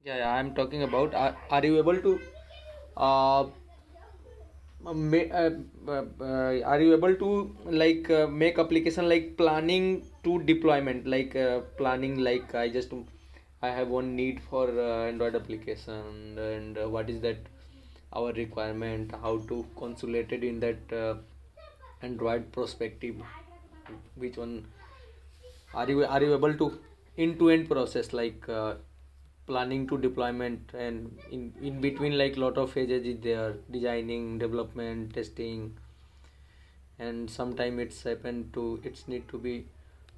Yeah, I'm talking about. Are you able to uh, are you able to make application like planning to deployment, planning, I have one need for Android application, and what is that our requirement, how to consolidate it in that Android perspective, which one are you able to end to end process, planning to deployment, and in between like lot of phases is there, designing, development, testing, and sometime it's need to be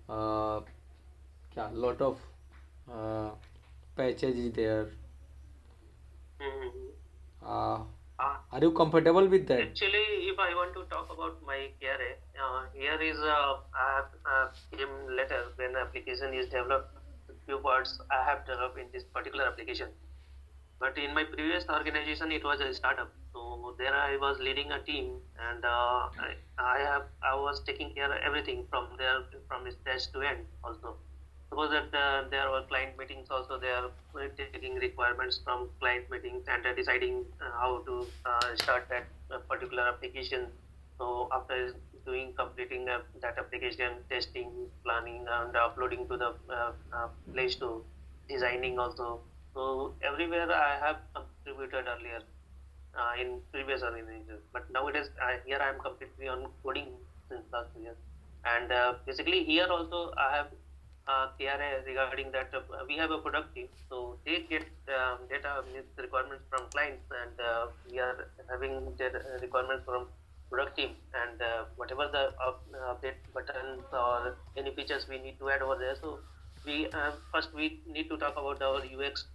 uh, yeah, lot of uh, patches is there. Mm-hmm. uh, Uh, are you comfortable with that? Actually, if I want to talk about my KRA, here is I have came later when application is developed. Few parts I have developed in this particular application. But in my previous organization, it was a startup. So there I was leading a team, and I was taking care of everything from there from scratch to end. Also, suppose that there were client meetings. Also, they are taking requirements from client meetings and deciding how to start that particular application. So after doing completing that application, testing, planning, and uploading to the Play Store, designing also. So everywhere I have contributed earlier in previous organizations, but nowadays here I am completely on coding since last year, and basically here also I have KRA regarding that we have a product team, so they get data means requirements from clients, and we are having their requirements from product team, and whatever the update buttons or any features we need to add over there. So we first we need to talk about our UX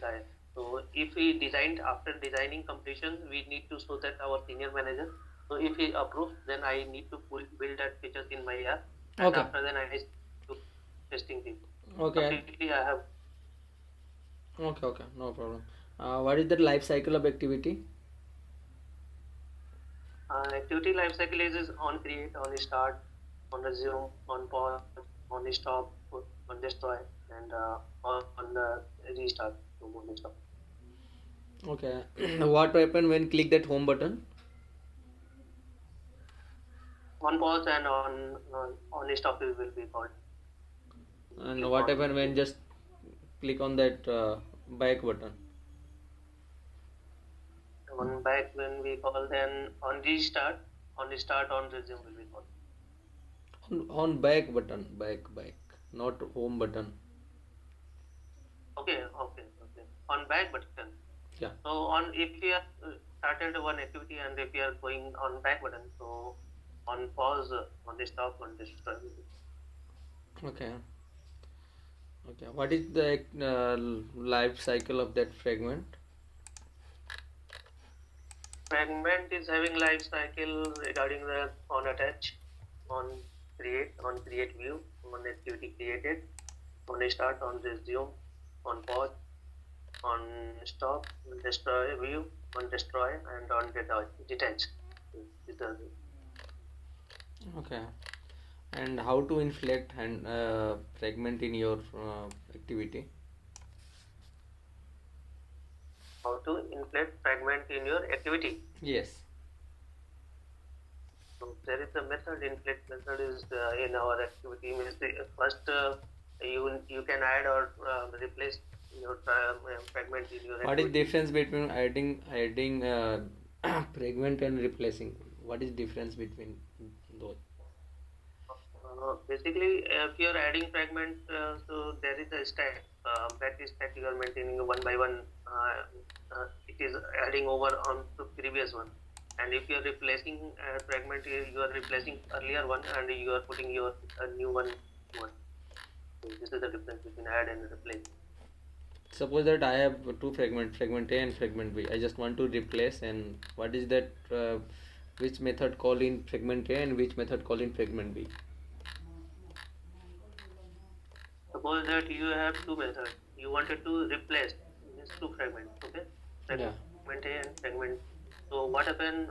guy. So if we designed after designing completion, we need to show that our senior manager. So if he approves, then I need to build that features in my app, and Okay. after then I do testing team. Okay. Completely, I have Okay, no problem. What is the life cycle of activity? activity lifecycle is on create, on start, on resume, on pause, on stop, on destroy, and on the restart. On stop. Okay. What happen when click that home button? On pause and on stop it will be called. And Keep what on happen when just click on that back button? on back when we call, then on start, on resume will be called. On back button, back, not home button. Okay. On back button. Yeah. So on if we are started one activity and if we are going on back button, so on pause, on the stop, on this Okay. Okay. What is the life cycle of that fragment? fragment is having life cycle regarding the on attach, on create view, on activity created, on start, on resume, on pause, on stop, on destroy view, on destroy, and on detach. These are Okay. And how to inflect and fragment in your activity? how to inflate fragment in your activity. Yes. So there is a method. Inflate method is in our activity. Means first you can add or replace your fragment in your What is activity. difference between adding fragment and replacing? What is difference between those? Basically, if you are adding fragment, so there is a stack. That is stack you are maintaining one by one. It is adding over on to previous one. And if you are replacing fragment, you are replacing earlier one, and you are putting your new one. So this is the difference between add and replace. Suppose that I have two fragment A and fragment B. I just want to replace, and what is that? Which method call in fragment A and which method call in fragment B? Suppose that you have two methods. You wanted to replace these two fragments, okay? Yeah. Fragment A and fragment. So what happen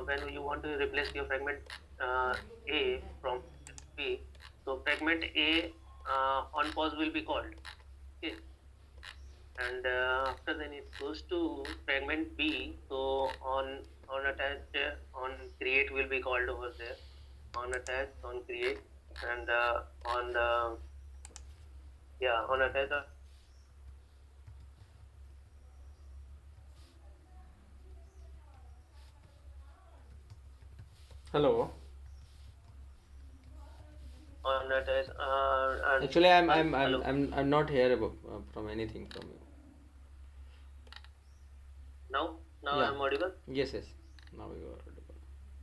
when you want to replace your fragment A from B? So fragment A on pause will be called, okay? and after then it goes to fragment B. So on attach on create will be called over there, on attach on create, and on yeah, on attach Hello. on attach and Actually, hello. I'm not here about, from anything from you. Now Yeah. I'm audible. Yes, yes. Now you are audible.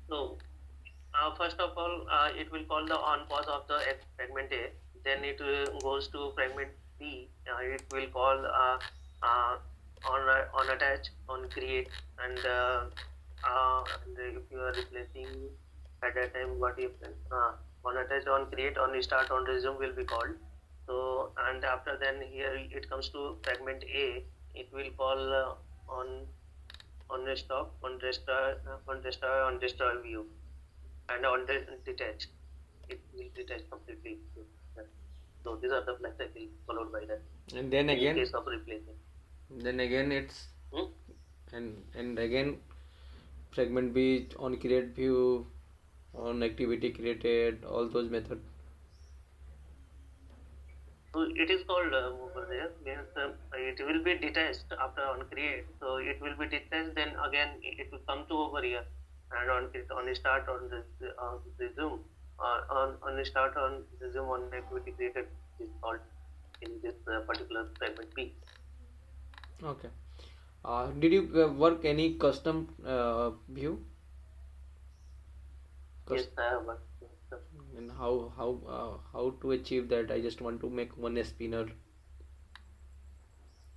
So first of all, it will call the on pause of the fragment A. Then it goes to fragment B. It will call on attach, on create, and if you are replacing at that time, what if on attach, on create, on restart, on resume will be called. So and after then here it comes to fragment A. It will call on restop, on destroy view, and on the detach, it will detach completely. So these are the flag cycle followed by that And then in again, case of replacing. it's Hmm? and again fragment B on create view, on activity created, all those methods. So it is called over there means it will be detached after on create. So it will be detached. Then again it will come to over here, and on start on resume, on start on resume on activity created is called in this particular fragment B. Okay. Did you work any custom view? Yes, Cust- I have worked. and how to achieve that? I just want to make one spinner,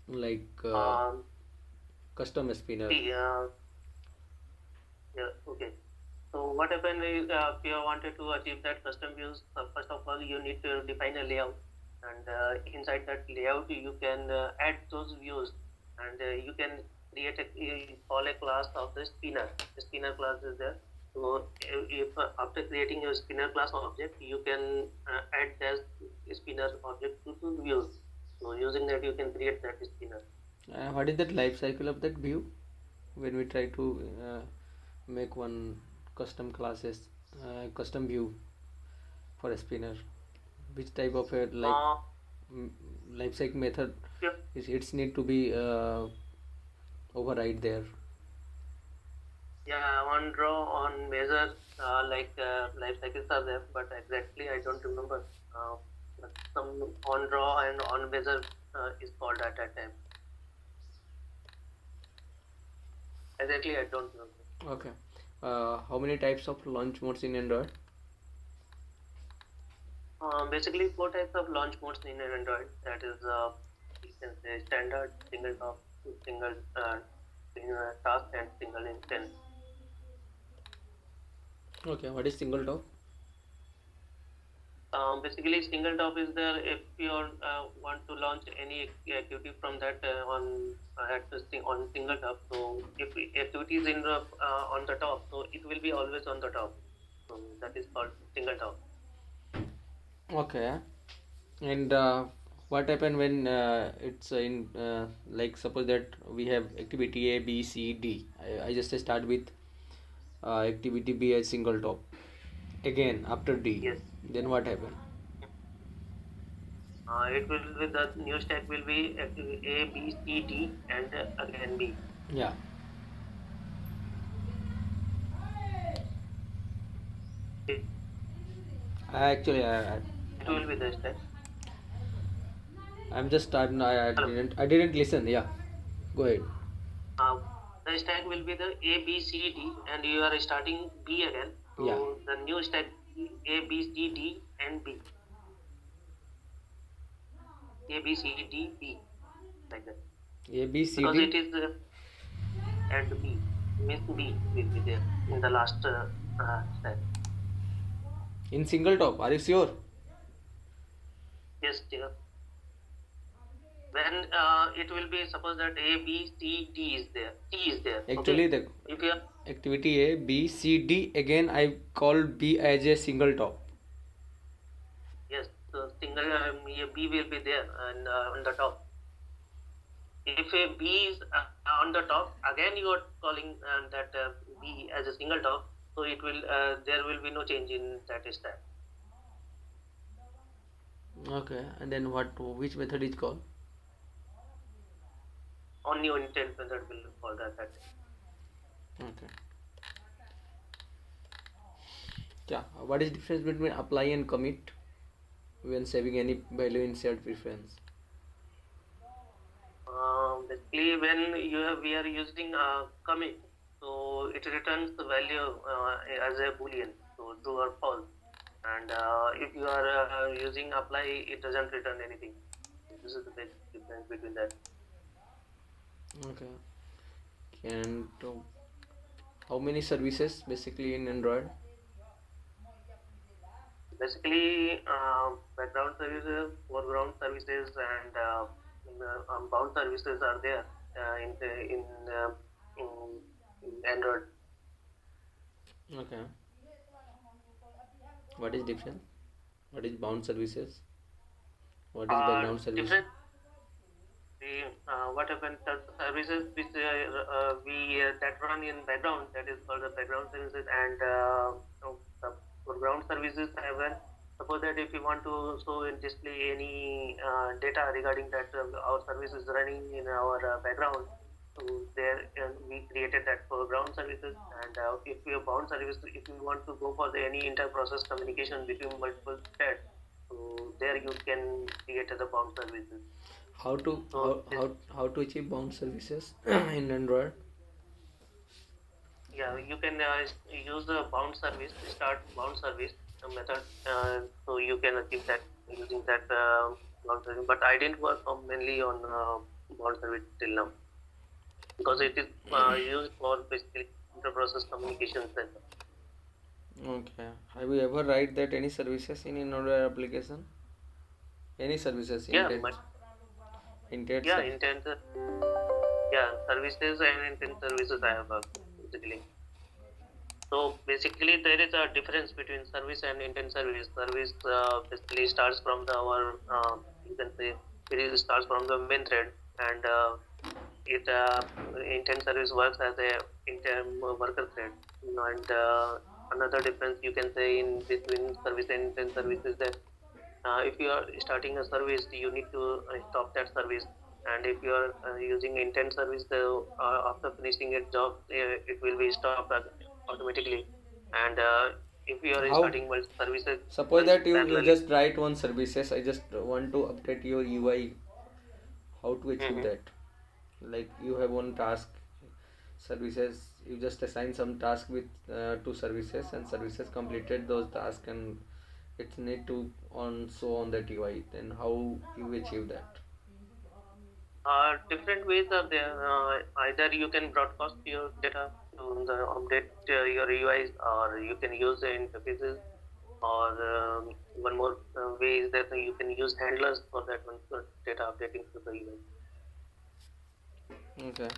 like Um, custom spinner. see, yeah, okay. So what happened is, if you wanted to achieve that custom views, first of all, you need to define a layout, and inside that layout, you can add those views, and you can create call a class of the spinner. The spinner class is there. So if after creating your spinner class object, you can add that spinner object to the views. So using that, you can create that spinner. What is that life cycle of that view when we try to make one custom classes, custom view for a spinner? Which type of a Uh, mm, life cycle method yeah. is it's need to be override there? Yeah, on draw, on measure, life cycles are there, but exactly I don't remember. But some on draw and on measure is called at that time. Exactly, I don't remember. Okay. How many types of launch modes in Android? Basically, four types of launch modes in Android. That is, you can say standard, single top, single task, and single instance. Okay, what is single top? Basically, single top is there if you want to launch any activity from that on single top. So if activity is in the on the top, so it will be always on the top. So that is called single top. Okay. And what happen when it's in like suppose that we have activity A, B, C, D. I just start with activity B as single top. Again after D, Yes, then what happen? it will be the new stack will be activity A, B, C, D, and again B. Yeah. It, Actually, it will be the stack. I'm just I Hello. didn't listen. Yeah. Go ahead. Uh, the stack will be the A, B, C, D, and you are starting B again. Yeah. So the new stack A, B, C, D, and B. A, B, C, D, B, like that. A, B, C, Because it D is and B, means B will be there in the last step. in single top. Are you sure? Yes, dear. When it will be suppose that A, B, C, D is there, T is there. Actually, Okay. the If you are activity A, B, C, D. Again, I called B as a single top. yes, so single B will be there and on the top. If a B is on the top, again you are calling that B as a single top, so it will there will be no change in that stack. Okay, and then which method is called? Only intent method will call that. Okay. Yeah. What is difference between apply and commit when saving any value in shared preference? Basically, when we are using commit, so it returns the value as a boolean, so true or false. And if you are using apply, it doesn't return anything. This is the big difference between that. Okay. And how many services basically in Android? Basically, background services, foreground services, and bound services are there uh, in, in Android. Okay. What is different? What is bound services? What is background service? Different. What happens? The services which we that run in background, that is called the background services, and the foreground services happen. Suppose that if you want to show and display any data regarding that our service is running in our background, so there we created that foreground services. And if we have bound service, if you want to go for any inter-process communication between multiple threads, so there you can create the bound services. How to So how to achieve bound services in Android? yeah, you can use the bound service, start bound service method. So you can achieve that using that bound service. But I didn't work mainly on bound service till now because it is used for basically inter-process communications. Okay. Have you ever write that any services in Android application? Any services Yeah, intent yeah, service. intent, yeah, services and intent services I have basically. So basically, there is a difference between service and intent service. Service basically starts from you can say starts from the main thread, and it intent service works as a intent worker thread. And another difference you can say in between service and intent service is that if you are starting a service, you need to stop that service. And if you are using intent service, after finishing a job, it will be stopped automatically. And if you are How? starting multiple services Suppose that you parallelly, just write one services. I just want to update your UI. How to achieve hmm that? Like you have one task services. You just assign some task with two services, and services completed those tasks, and it need to on that UI. Then how you achieve that? different ways are there. Either you can broadcast your data to the update your UIs, or you can use the interfaces, or one more way is that you can use handlers for that one for data updating to the UI. Okay.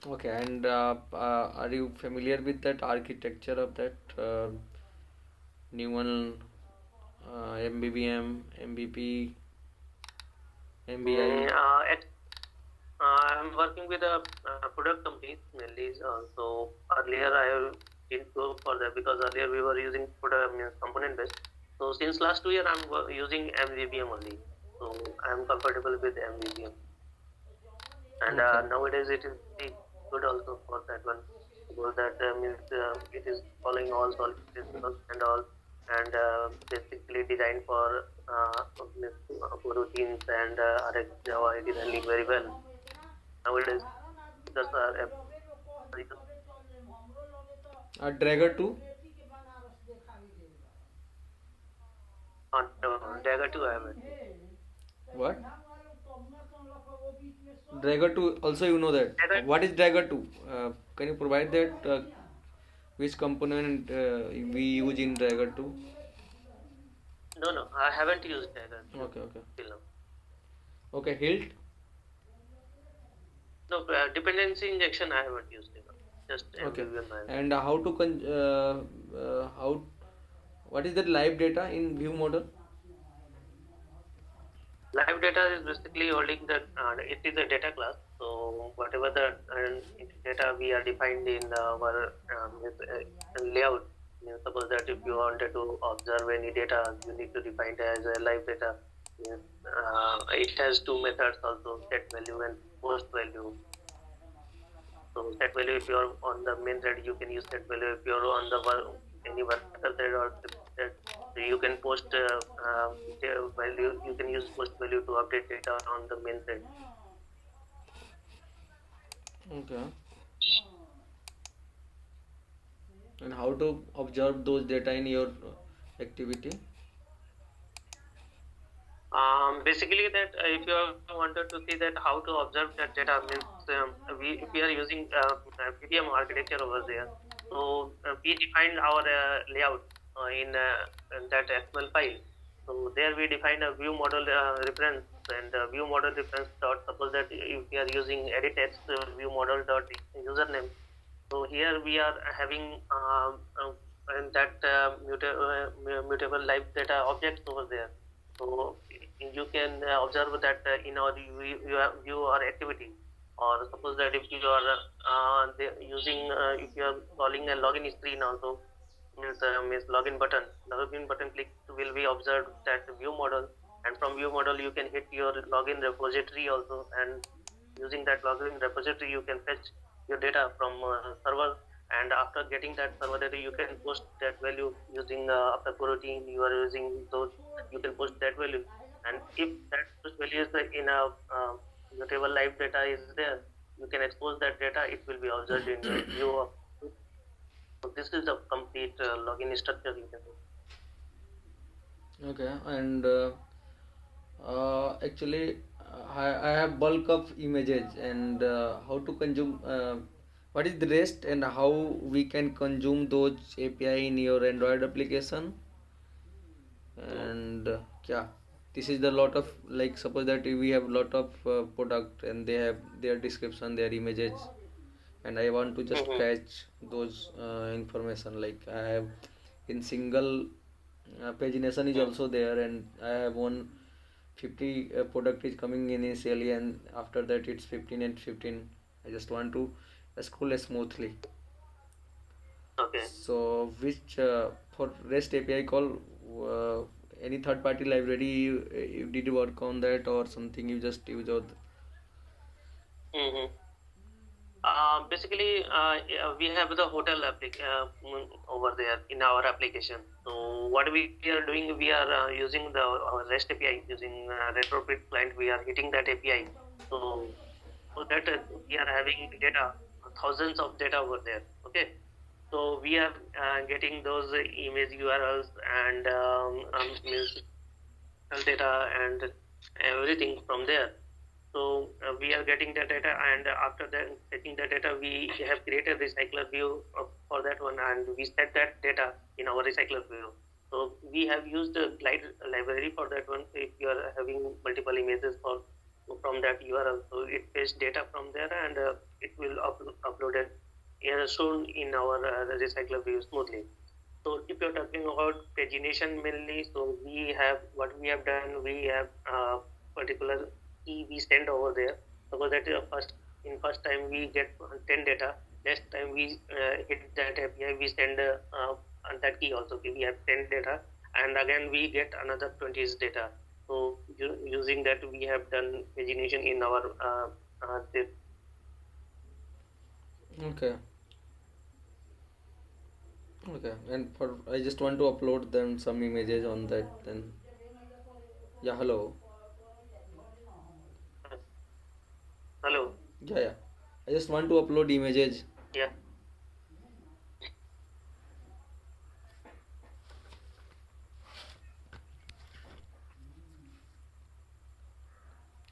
Okay, and are you familiar with that architecture of that new one, MBBM, MBP, MBI? I'm working with a product company mainly. So earlier I didn't go for that because earlier we were using product component based. So since last 2 years I'm using MVVM only. So I'm comfortable with MVVM. And Okay. nowadays it is pretty good also for that one because that means it is following all solid principles and all, and basically designed for routines and RX Java. It is handling very well nowadays. That's Dragger 2? on Dagger 2 I have it. What? Dragger 2, also you know that. Dagger, What is Dragger 2? Can you provide that? Which component we use in Dragger 2? no, I haven't used Dagger 2 Okay, okay. till now. Okay, Hilt? No, dependency injection I haven't used it. Just Okay. MVVM I have. And how What is that live data in view model? Live data is basically holding the it is a data class. So whatever the data we are defined in our layout. Suppose that if you wanted to observe any data, you need to define it as a live data. Means, it has two methods also: set value and post value. So set value, if you are on the main thread, you can use set value. If you are on the any vertical thread or thread, so you can post value. You can use post value to update data on the main thread. Okay. And how to observe those data in your activity? Basically, that if you wanted to see that how to observe that data means we are using PDM architecture over there. So we defined our layout in that XML file. So there we define a view model reference and view model reference dot. Suppose that if we are using edit text view model dot username. So here we are having and that mutable live data objects over there. So you can observe that in our view or activity. Or suppose that if you are using if you are calling a login screen also means login button click will be observed that view model, and from view model you can hit your login repository also, and using that login repository you can fetch your data from server, and after getting that server data you can post that value using after coroutine you are using those, you can post that value, and if that post value is in a whatever live data is there, you can expose that data, it will be observed in your view of. So this is the complete login structure you can do. Okay. And actually, I have bulk of images, and how to consume. What is the rest and how we can consume those API in your Android application? Mm. And yeah, this is the lot of, like, suppose that we have lot of product and they have their description, their images, and I want to just Mhm. fetch those information, like I have in single pagination is Mm. also there, and I have one 50 product is coming initially, and after that it's 15 and 15. I just want to scroll smoothly. Okay. So which for REST API call, uh, any third party library you did you work on that, or something you just use, or Mhm. Basically, yeah, we have the hotel over there in our application. So what we are doing, we are using the REST API using retrofit client. We are hitting that API. So so that we are having data, thousands of data over there. Okay. So we are getting those image URLs and means data and everything from there. So we are getting the data, and after that taking the data, we have created recycler view for that one, and we set that data in our recycler view. So we have used a glide library for that one. If you are having multiple images from that URL, so it fetch data from there, and it will upload it shown in our recycler view smoothly. So if you're talking about pagination mainly, so we have what we have done. We have particular key we send over there. Suppose that first time we get 10 data. Next time we hit that API, we send on that key also. Okay, we have 10 data, and again we get another 20 data. So using that, we have done pagination in our okay. Okay, and for I just want to upload them some images on that, then yeah, hello. hello. Yeah, yeah, I just want to upload images. Yeah.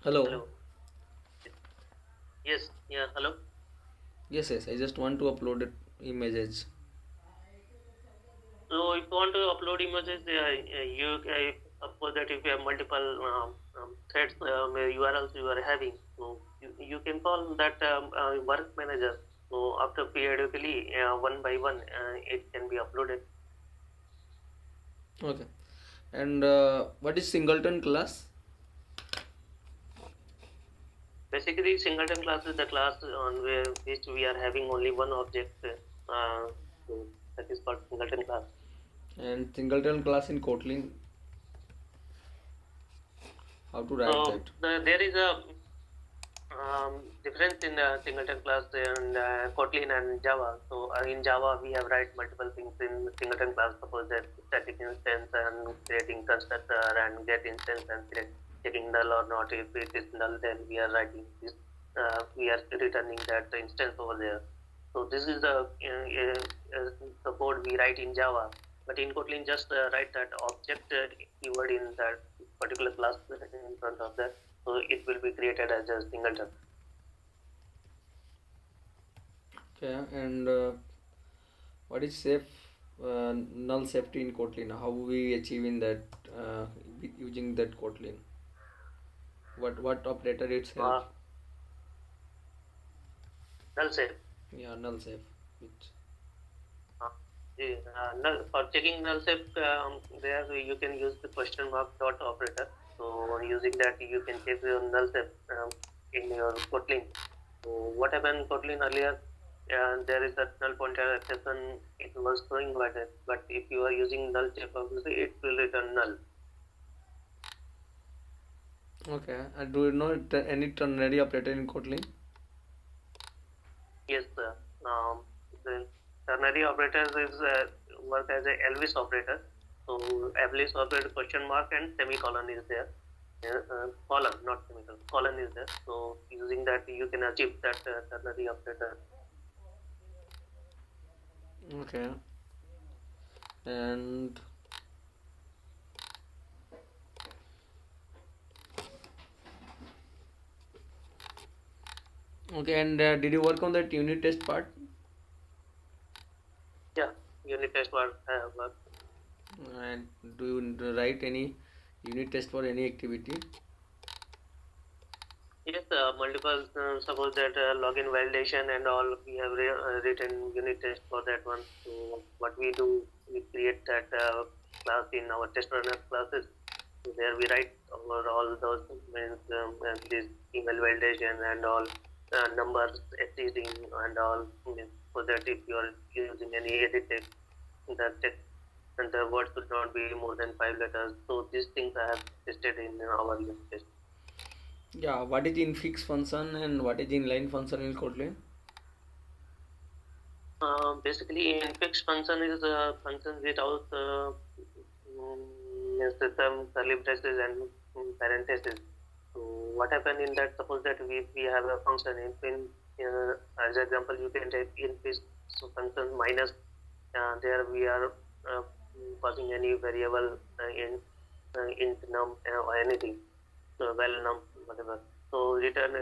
Hello. Hello. Yes. Yeah. Hello. Yes, yes, I just want to upload it, images. So if you want to upload images, you suppose that if you have multiple threads, URLs you are having, so you can call that work manager. So after periodically, one by one, it can be uploaded. Okay. And what is singleton class? Basically, singleton class is the class on which we are having only one object. So that is called singleton class. And singleton class in Kotlin, how to write So that? there is a difference in singleton class and Kotlin and Java. So in Java we have write multiple things in singleton class. Suppose that static instance and creating constructor and get instance and checking null or not. If it is null, then we are writing this. We are returning that instance over there. So this is the code we write in Java. But in Kotlin, just write that object keyword in that particular class in front of that. So it will be created as a singleton. Okay. And what is safe null safety in Kotlin? How we achieving that using that Kotlin? What operator itself? Uh, Null safe. Yeah, null safe. Which Uh, null, for checking null safe, there you can use the question mark dot operator. So using that, you can check your null safe in your Kotlin. So what happened in Kotlin earlier? There is a null pointer exception. It was showing but if you are using null check, obviously it will return null. okay. And do you know any ternary operator in Kotlin? Yes, sir. The ternary operators is work as a Elvis operator. So Elvis operator question mark and semicolon is there. Colon, not semicolon. Colon is there. So using that you can achieve that ternary operator. Okay. And okay. And did you work on that unit test part? Yeah, unit test work. And do you write any unit test for any activity? Yes, multiple. Suppose that login validation and all. We have written unit test for that one. So what we do, we create that class in our test runner classes. So there we write over all those means and this email validation and all numbers exceeding and all means so that if you are using any edit text, the text and the word should not be more than 5 letters. So these things I have tested in our unit test. Yeah, what is infix function and what is inline function in Kotlin? Basically, infix function is a function without system curly braces and parentheses. So what happened in that? Suppose that we have a function in as example, you can take infix function minus. There we are passing any variable in int num or anything, so val num whatever. So return.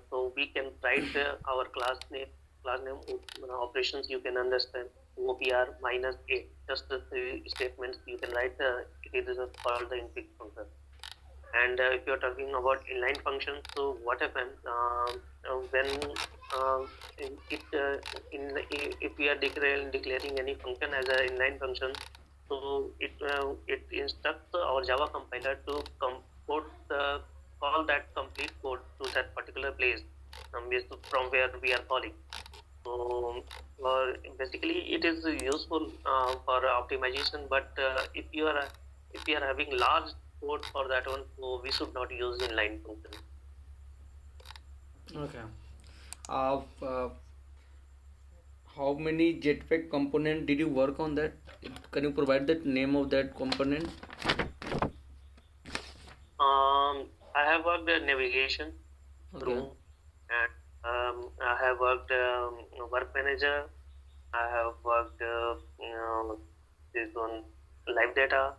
So we can write our class name operations you can understand OPR minus A. Just the three statements you can write. It is called the infix function. And if you're talking about inline functions, so what happens when it if we are declaring any function as an inline function, so it instructs our Java compiler to put the call that complete code to that particular place from where we are calling. So basically, it is useful for optimization. But if you are having large code for that one, so we should not use inline function. Okay. How many Jetpack component did you work on that? Can you provide that name of that component? I have worked navigation Okay. room, and I have worked work manager. I have worked this one live data.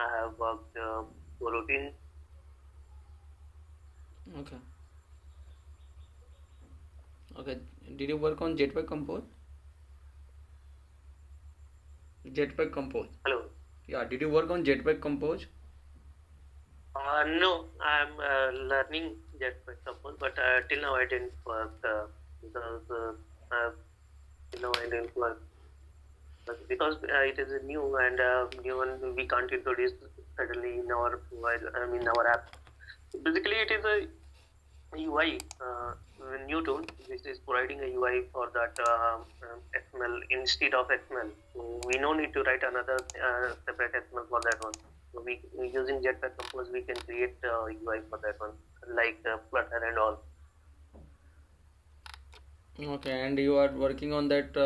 I have worked routine. Okay. Okay. Did you work on Jetpack Compose? Jetpack Compose. Hello. Yeah. Did you work on Jetpack Compose? No, I'm learning Jetpack support, but till now I didn't work because till now I didn't work. But because it is a new and new one, we can't introduce suddenly in our in our app. Basically, it is a UI, a new tool which is providing a UI for that XML instead of XML. So we no need to write another separate XML for that one. So we using Jetpack Compose, we can create UI for that one, like Flutter and all. Okay, and you are working on that.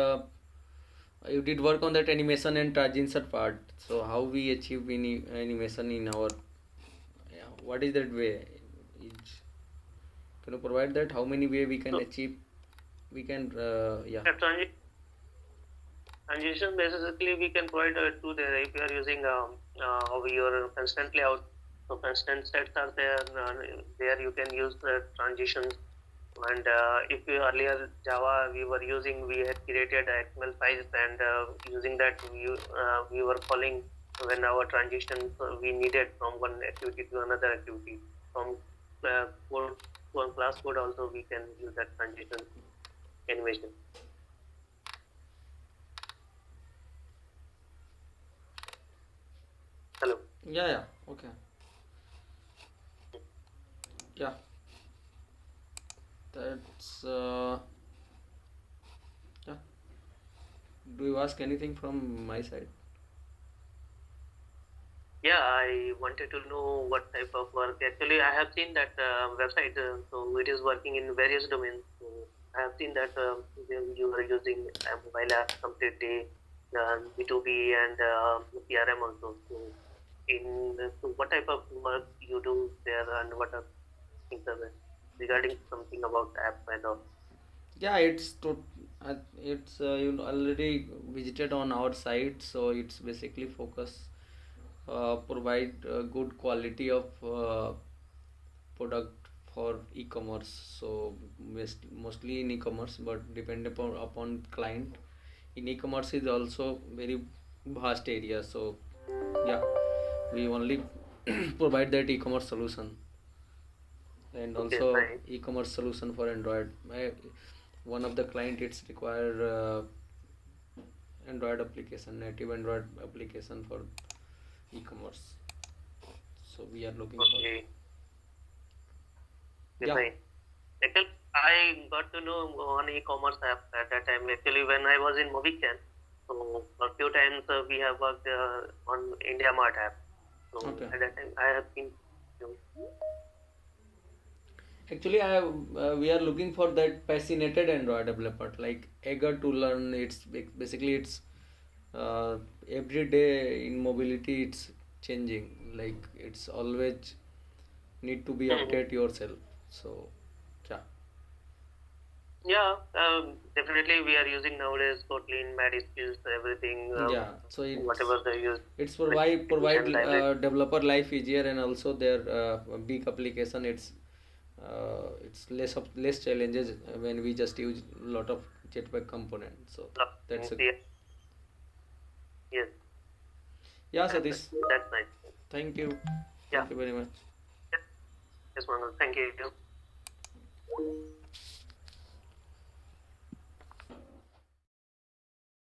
You did work on that animation and transition part. So how we achieve any animation in our, yeah, what is that way? Is, can you provide that? How many way we can So achieve? We can, yeah. the transition basically we can provide two there if you are using your constantly out. So constant sets are there. There you can use the transitions. And if you earlier Java we were using, we had created XML files, and using that we were calling when our transitions we needed from one activity to another activity. From code to one class code also we can use that transition animation. Hello. Yeah, yeah. Okay. Yeah. That's, yeah. Do you ask anything from my side? Yeah, I wanted to know what type of work. Actually, I have seen that website, so it is working in various domains. So I have seen that you are using mobile apps completely, B2B and PRM also. So, so what type of work you do there, and what are things are there regarding something about app and all? Yeah, it's you already visited on our site, so it's basically focus provide good quality of product for e-commerce. So mostly in e-commerce, but depend upon client. In e-commerce is also very vast area. So yeah, we only provide that e-commerce solution, and Okay, also fine. e-commerce solution for Android. One of the client it's require Android application, native Android application for e-commerce. So we are looking for, Okay, okay, yeah. fine. Actually, I got to know on e-commerce app at that time. Actually, when I was in Movican, so a few times we have worked on India Mart app. So Okay. at that time, I have been. Actually, we are looking for that passionate Android developer, like eager to learn. It's basically it's uh, every day in mobility it's changing. Like it's always need to be Mhm. update yourself. So yeah, Yeah, definitely we are using nowadays Kotlin, Mad skills, everything, yeah. So whatever they use, it's provide application library. developer life easier, and also their big application. It's less challenges when we just use a lot of Jetpack components. So Lot of that's things. a, Yeah, yes, yeah. So this, that's nice. thank you, Yeah, very much. yes, yes, Mangal. Thank you.